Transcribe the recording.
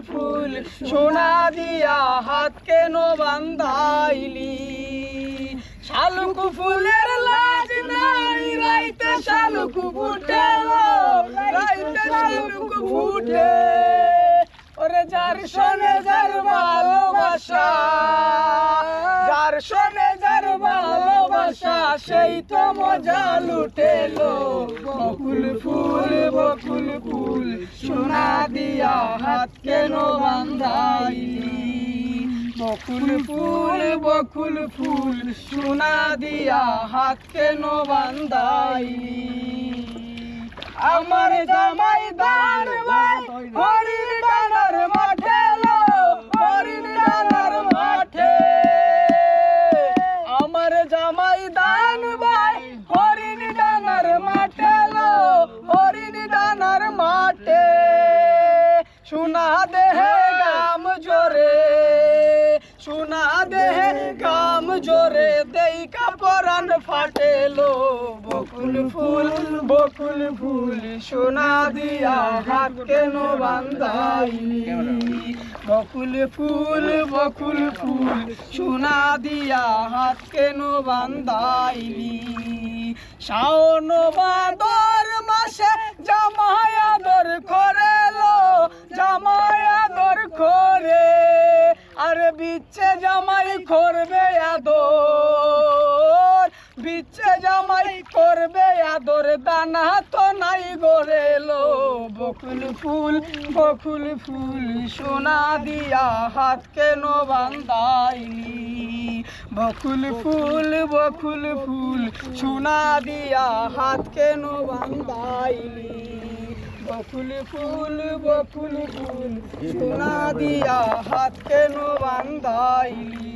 ফুল সোনা দিয়া হাত কেন বান্ধাইলি শালুক ফুলের লাজ নাই রাইতে শালুক ফুটে রাইতে শালুক ফুটে ওরে যার শোনে যার ভালোবাসা যার শোনে যার ভালোবাসা সেই তো মজা লুটেলো বকুল ফুল সোনা দিয়া হাত কেন বান্ধাইলি বকুল ফুল সোনা দিয়া হাত কেন বান্ধাইলি আমার জামাই দান ভাই হরিণ ডানার মাঠে লো হরিণ ডানার মাঠে আমার জামাই দান ভাই হরিণ ডানার মাঠে লো হরিণ ডানার মাঠে সোনা দেহে গাম জোরে সোনা দেহে গাম জোরে দেইকা পরাণ ফাটেলো বকুল ফুল সোনা দিয়া হাত কেন বান্ধাইলি বকুল ফুল সোনা দিয়া হাত কেন বান্ধাইলি শাওন ভাদর মাসে জামাই আদর করে লো জামাই আদর করে আর বিচ্ছে জামাই করবে আদর বিচ্ছে জামাই করবে আদর দানা তো নাই গড়েলো বকুল ফুল সোনা দিয়া হাত কেন বান্ধাইলি বকুল ফুল সোনা দিয়া হাত কেন বান্ধাইলি বকুল ফুল সোনা দিয়া হাত কেন বান্ধাইলি